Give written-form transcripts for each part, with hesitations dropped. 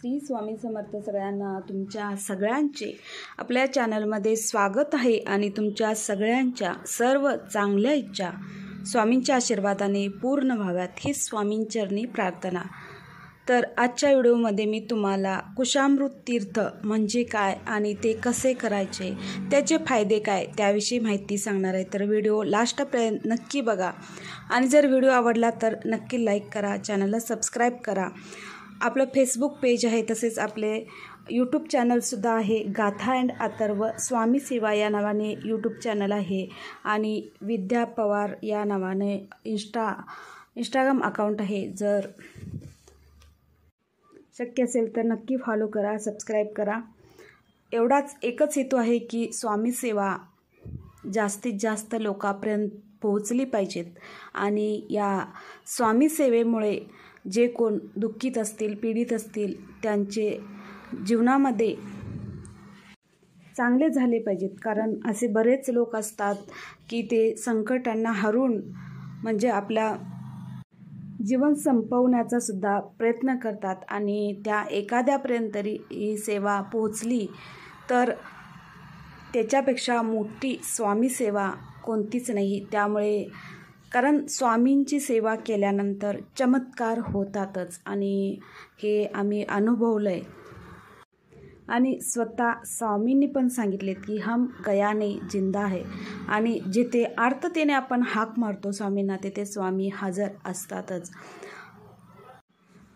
श्री स्वामी समर्थ सगळ्यांना तुमच्या सगळ्यांचे आपल्या चॅनलमध्ये स्वागत आहे आणि तुमच्या सगळ्यांच्या सर्व चांगल्या इच्छा स्वामींच्या आशीर्वादाने पूर्ण व्हाव्यात ही स्वामींचरणी प्रार्थना। तर आजच्या व्हिडिओमध्ये मी तुम्हाला कुशामृत तीर्थ म्हणजे काय आणि ते कसे करायचे, त्याचे फायदे काय त्याविषयी माहिती सांगणार आहे। तर व्हिडिओ लास्टपर्यंत नक्की बघा आणि जर व्हिडिओ आवडला तर नक्की लाईक करा, चॅनलला सबस्क्राईब करा। आपलं फेसबुक पेज आहे, तसेच आपले यूट्यूब चॅनलसुद्धा आहे। गाथा अँड अथर्व स्वामी सेवा या नावाने यूट्यूब चॅनल आहे आणि विद्या पवार या नावाने इंस्टाग्राम अकाउंट आहे। जर शक्य असेल तर नक्की फॉलो करा, सबस्क्राईब करा। एवढाच एकच हेतू आहे की स्वामी सेवा जास्तीत जास्त लोकांपर्यंत पोहोचली पाहिजेत आणि या स्वामी सेवेमुळे जे कोण दुःखित असतील, पीडित असतील, त्यांचे जीवनामध्ये चांगले झाले पाहिजेत। कारण असे बरेच लोक असतात की ते संकटांना हरून म्हणजे आपल्या जीवन संपवण्याचा सुद्धा प्रयत्न करतात आणि त्या एखाद्यापर्यंत तरी ही सेवा पोहोचली तर त्याच्यापेक्षा मोठी स्वामी सेवा कोणतीच नाही। त्यामुळे कारण स्वामींची सेवा केल्यानंतर चमत्कार होतातच आणि हे आम्ही अनुभवलं आहे आणि स्वतः स्वामींनी पण सांगितलेत की हम गया नहीं जिंदा है आणि जिथे आर्ततेने आपण हाक मारतो स्वामींना तिथे स्वामी हजर असतातच।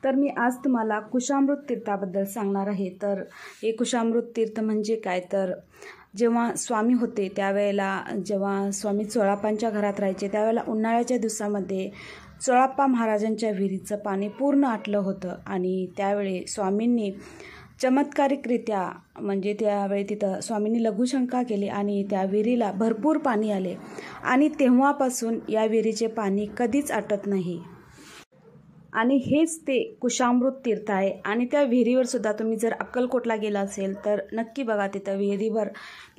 तर मी आज तुम्हाला कुशामृत तीर्थाबद्दल सांगणार आहे। तर हे कुशामृत तीर्थ म्हणजे काय, तर जेव्हा स्वामी होते त्यावेळेला जेव्हा स्वामी चोळाप्पांच्या घरात राहायचे त्यावेळेला उन्हाळ्याच्या दिवसामध्ये चोळाप्पा महाराजांच्या विहिरीचं पाणी पूर्ण आटलं होतं आणि त्यावेळी स्वामींनी चमत्कारिकरित्या म्हणजे त्यावेळी तिथं स्वामींनी लघुशंका केली आणि त्या विहिरीला भरपूर पाणी आले आणि तेव्हापासून या विहिरीचे पाणी कधीच आटत नाही आणि हेच ते कुशामृत तीर्थ आहे। आणि त्या विहिरीवर सुद्धा तुम्ही जर अक्कलकोटला गेला असेल तर नक्की बघा, तिथं विहिरीवर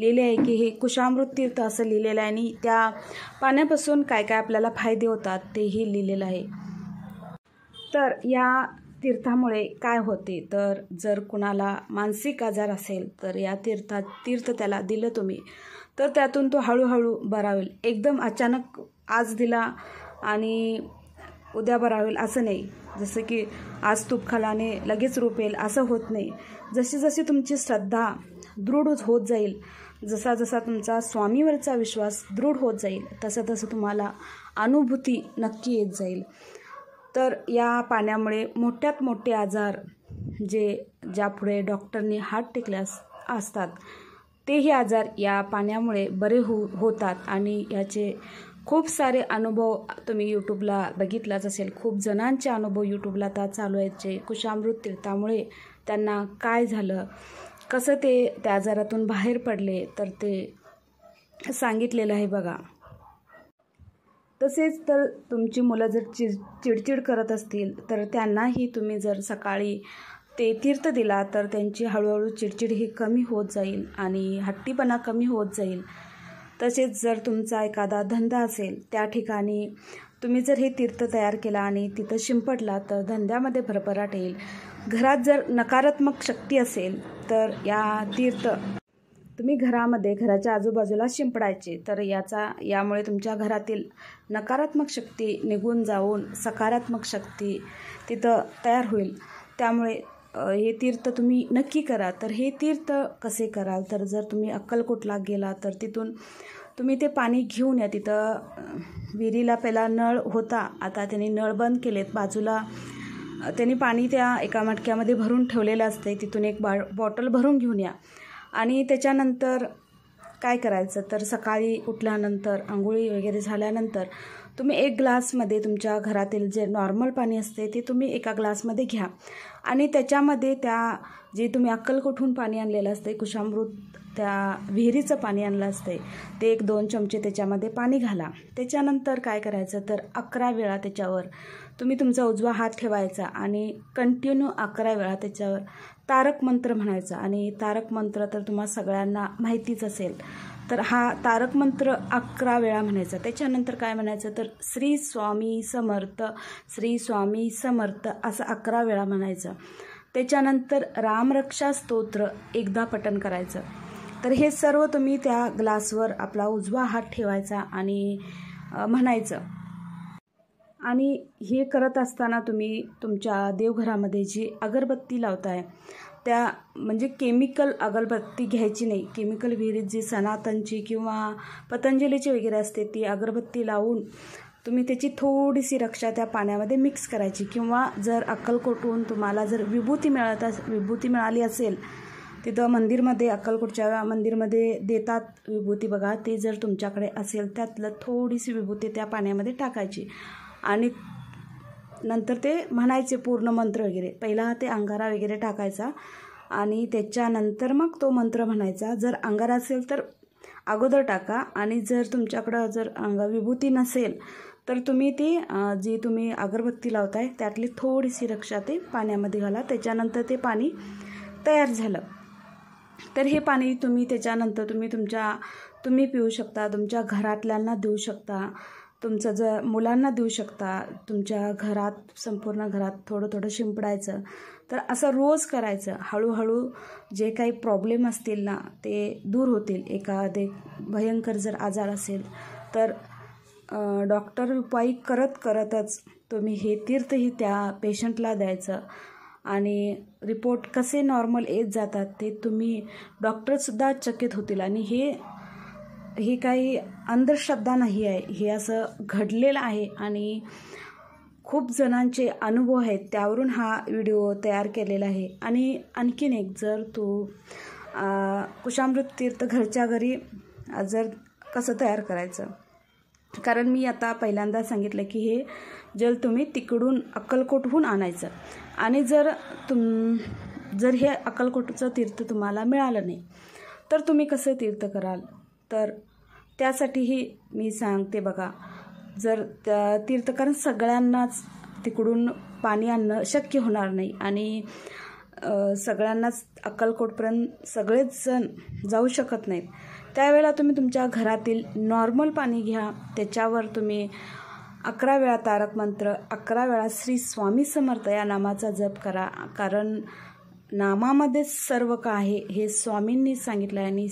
लिहिले आहे की हे कुशामृत तीर्थ असं लिहिलेलं आहे आणि त्या पाण्यापासून काय काय आपल्याला फायदे होतात तेही लिहिलेलं आहे। तर या तीर्थामुळे काय होते, तर जर कुणाला मानसिक आजार असेल तर या तीर्थ त्याला दिलं तुम्ही तर त्यातून तो हळूहळू बरा होईल। एकदम अचानक आज दिला आणि उद्या बरा होईल असं नाही, जसं की आज तूप खाल्याने लगेच रूप येईल असं होत नाही। जशी जशी तुमची श्रद्धा दृढ होत जाईल, जसा जसा तुमचा स्वामीवरचा विश्वास दृढ होत जाईल तसं तसं तुम्हाला अनुभूती नक्की येत जाईल। तर या पाण्यामुळे मोठ्यात मोठे आजार ज्यापुढे डॉक्टरने हात टेकल्यास असतात तेही आजार या पाण्यामुळे बरे होतात आणि याचे खूप सारे अनुभव तुम्ही यूट्यूबला बघितलाच असेल। खूप जणांचे अनुभव यूट्यूबला आता चालू आहेत जे कुशामृत तीर्थामुळे त्यांना काय झालं, कसं ते त्या आजारातून बाहेर पडले, तर ते सांगितलेलं आहे बघा। तसेच तर तुमची मुलं जर चिडचिड करत असतील तर त्यांनाही तुम्ही जर सकाळी ते तीर्थ दिला तर त्यांची हळूहळू चिडचिड ही कमी होत जाईल आणि हट्टीपणा कमी होत जाईल। तसेच जर तुमचा एखादा धंदा असेल त्या ठिकाणी तुम्ही जर हे तीर्थ तयार केला आणि तिथं शिंपडला तर धंद्यामध्ये भरभराट येईल। घरात जर नकारात्मक शक्ती असेल तर या तीर्थ तुम्ही घराच्या आजूबाजूला शिंपडायचे, तर यामुळे तुमच्या घरातील नकारात्मक शक्ती निघून जाऊन सकारात्मक शक्ती तिथं तयार होईल। त्यामुळे हे तीर्थ तुम्ही नक्की करा। तर हे तीर्थ कसे कराल, तर जर तुम्ही अक्कलकोटला गेला तर तिथून तुम्ही ते पाणी घेऊन या। तिथं विहिरीला पहिला नळ होता, आता त्यांनी नळ बंद केलेत, बाजूला त्यांनी पाणी त्या एका मटक्यामध्ये भरून ठेवलेलं असते, तिथून एक बॉटल भरून घेऊन या। आणि त्याच्यानंतर काय करायचं, तर सकाळी उठल्यानंतर आंघोळी वगैरे झाल्यानंतर तुम्ही एक ग्लासमध्ये तुमच्या घरातील जे नॉर्मल पाणी असते ते तुम्ही एका ग्लासमध्ये घ्या आणि त्याच्यामध्ये जे तुम्ही अक्कलकोटहून पाणी आणलेलं असते कुशामृत त्या विहिरीचं पाणी आणलं असते ते 1-2 चमचे त्याच्यामध्ये पाणी घाला। त्याच्यानंतर काय करायचं, तर 11 वेळा त्याच्यावर तुम्ही तुमचा उजवा हात ठेवायचा आणि कंटिन्यू 11 वेळा त्याच्यावर तारक मंत्र म्हणायचा। आणि तारक मंत्र तर तुम्हाला सगळ्यांना माहितीच असेल, तर हा तारक मंत्र 11 वेळा म्हणायचा। त्याच्यानंतर काय म्हणायचं, तर श्री स्वामी समर्थ, श्री स्वामी समर्थ असं 11 वेळा म्हणायचं। त्याच्यानंतर रामरक्षा स्तोत्र एकदा पठण करायचं. तर हे सर्व तुम्ही त्या ग्लासवर आपला उजवा हात ठेवायचा आणि म्हणायचं. आणि हे करत असताना तुम्ही तुमच्या देवघरामध्ये जी अगरबत्ती लावताय त्या म्हणजे केमिकल अगरबत्ती घ्यायची नाही. केमिकल विहिरीत जी सनातनची किंवा पतंजलीची वगैरे असते ती अगरबत्ती लावून तुम्ही त्याची थोडीशी रक्षा त्या पाण्यामध्ये मिक्स करायची. किंवा जर अक्कलकोटहून तुम्हाला जर विभूती मिळाली असेल, तिथं मंदिरमध्ये अक्कलकोटच्या मंदिरमध्ये देतात विभूती बघा, ते जर तुमच्याकडे असेल त्यातलं थोडीशी विभूती त्या पाण्यामध्ये टाकायची आणि नंतर ते म्हणायचे पूर्ण मंत्र वगैरे. पहिला ते अंगारा वगैरे टाकायचा आणि त्याच्यानंतर मग तो मंत्र म्हणायचा. जर अंगारा असेल तर अगोदर टाका आणि जर तुमच्याकडं जर विभूती नसेल तर तुम्ही ती जी तुम्ही अगरबत्ती लावताय त्यातली थोडीशी रक्षा ते पाण्यामध्ये घाला. त्याच्यानंतर ते पाणी तयार झालं तर हे पाणी तुम्ही त्याच्यानंतर तुम्ही पिऊ शकता, तुमच्या घरातल्यांना देऊ शकता, तुमचं जर मुलांना देऊ शकता. तुमच्या घरात संपूर्ण घरात थोडं थोडं शिंपडायचं. तर असं रोज करायचं. हळूहळू जे काही प्रॉब्लेम असतील ना ते दूर होतील. एखादे भयंकर जर आजार असेल तर डॉक्टर उपाय करतच तुम्ही हे तीर्थही त्या पेशंटला द्यायचं आणि रिपोर्ट कसे नॉर्मल येत जातात ते तुम्ही डॉक्टरसुद्धा चकित होतील. आणि हे काही अंधश्रद्धा नाही आहे, हे असं घडलेलं आहे आणि खूप जणांचे अनुभव आहेत, त्यावरून हा व्हिडिओ तयार केलेला आहे. आणि आणखीन एक, जर तू कुशामृत तीर्थ घरच्या घरी जर कसं तयार करायचं, कारण मी आता पहिल्यांदा सांगितलं की हे जल तुम्ही तिकडून अक्कलकोटहून आणायचं आणि जर हे अक्कलकोटचं तीर्थ तुम्हाला मिळालं नाही तर तुम्ही कसं तीर्थ कराल, तर त्यासाठीही मी सांगते बघा. जर त्या तीर्थ, कारण सगळ्यांनाच तिकडून पाणी आणणं शक्य होणार नाही आणि सगळ्यांनाच अक्कलकोटपर्यंत सगळेच जण जाऊ शकत नाहीत. त्यावेळेला तुम्ही तुमच्या घरातील नॉर्मल पाणी घ्या, त्याच्यावर तुम्ही 11 वेळा तारक मंत्र, 11 वेळा श्री स्वामी समर्थ या नामाचा जप करा. कारण नामामध्ये सर्व का आहे हे स्वामींनी सांगितलं आहे आणि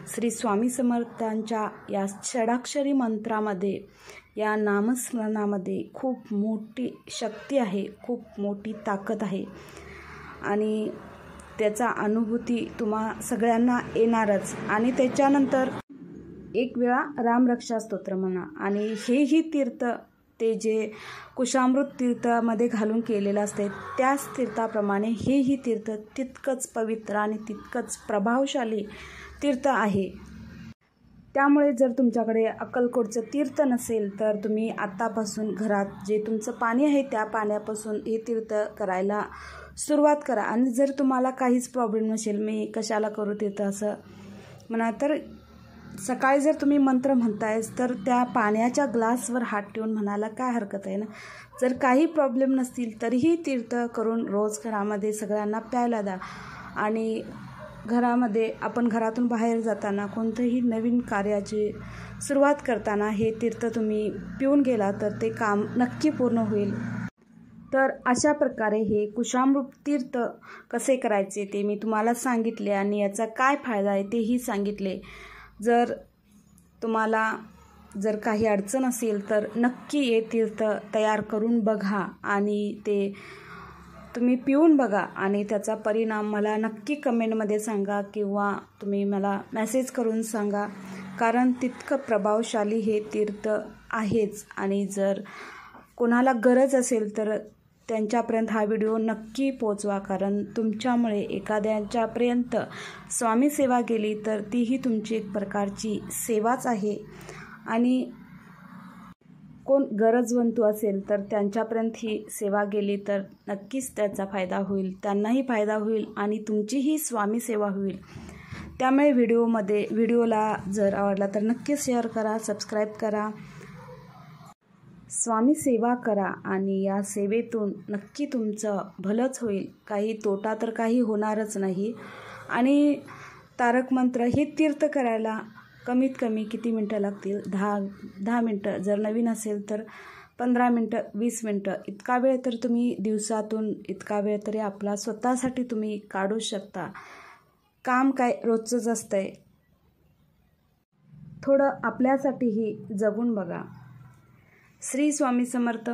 श्री स्वामी समर्थांच्या या षडाक्षरी मंत्रामध्ये, या नामस्मरणामध्ये खूप मोठी शक्ती आहे, खूप मोठी ताकद आहे आणि त्याचा अनुभूती तुम्हा सगळ्यांना येणारच. आणि त्याच्यानंतर 1 वेळा रामरक्षा स्तोत्र म्हणा. आणि हेही तीर्थ ते जे कुशामृत तीर्थामध्ये घालून केलेलं असते त्याच तीर्थाप्रमाणे हेही तीर्थ तितकंच पवित्र आणि तितकंच प्रभावशाली तीर्थ आहे. त्यामुळे जर तुमच्याकडे अक्कलकोटचं तीर्थ नसेल तर तुम्ही आत्तापासून घरात जे तुमचं पाणी आहे त्या पाण्यापासून हे तीर्थ करायला सुरुवात करा. आणि जर तुम्हाला काहीच प्रॉब्लेम नसेल, मी कशाला करू तीर्थ असं म्हणा, तर सकाळी जर तुम्ही मंत्र म्हणतायच तर त्या पाण्याच्या ग्लासवर हात ठेवून म्हणायला काय हरकत आहे ना. जर काही प्रॉब्लेम नसतील तरीही तीर्थ करून रोज घरामध्ये सगळ्यांना प्यायला द्या. आणि घरामध्ये आपण घरातून बाहेर जाताना कोणतंही नवीन कार्याची सुरुवात करताना हे तीर्थ तुम्ही पिऊन गेला तर ते काम नक्की पूर्ण होईल. तर अशा प्रकारे हे कुशामृत तीर्थ कसे करायचे ते मी तुम्हाला सांगितले आणि याचा काय फायदा आहे तेही सांगितले. जर तुम्हाला जर काही अडचण असेल तर नक्की हे तीर्थ तयार करून बघा आणि ते तुम्ही पिऊन बघा आणि त्याचा परिणाम मला नक्की कमेंटमध्ये सांगा किंवा तुम्ही मला मेसेज करून सांगा. कारण तितकं प्रभावशाली हे तीर्थ आहेच. आणि जर कोणाला गरज असेल तर त्यांच्यापर्यंत हा व्हिडिओ नक्की पोचवा. कारण तुमच्यामुळे एखाद्याच्यापर्यंत स्वामी सेवा गेली तर तीही तुमची एक प्रकारची सेवाच आहे. आणि कोण गरजवंतू असेल तर त्यांच्यापर्यंत ही सेवा गेली तर नक्कीच त्याचा फायदा होईल, त्यांनाही फायदा होईल आणि तुमचीही स्वामी सेवा होईल. त्यामुळे व्हिडिओला जर आवडला तर नक्कीच शेअर करा, सबस्क्राईब करा, स्वामी सेवा करा आणि या सेवेतून नक्की तुमचं भलंच होईल. काही तोटा तर काही होणारच नाही. आणि तारक मंत्र हे तीर्थ करायला कमीत कमी किती मिनटं लागतील? 10 मिनटं. जर नवीन असेल तर 15 मिनटं 20 मिनटं इतका वेळ तर तुम्ही दिवसातून इतका वेळ तरी आपला स्वतःसाठी तुम्ही काढू शकता. काम काय रोजचंच असतंय, थोडं आपल्यासाठीही जगून बघा. श्री स्वामी समर्थ.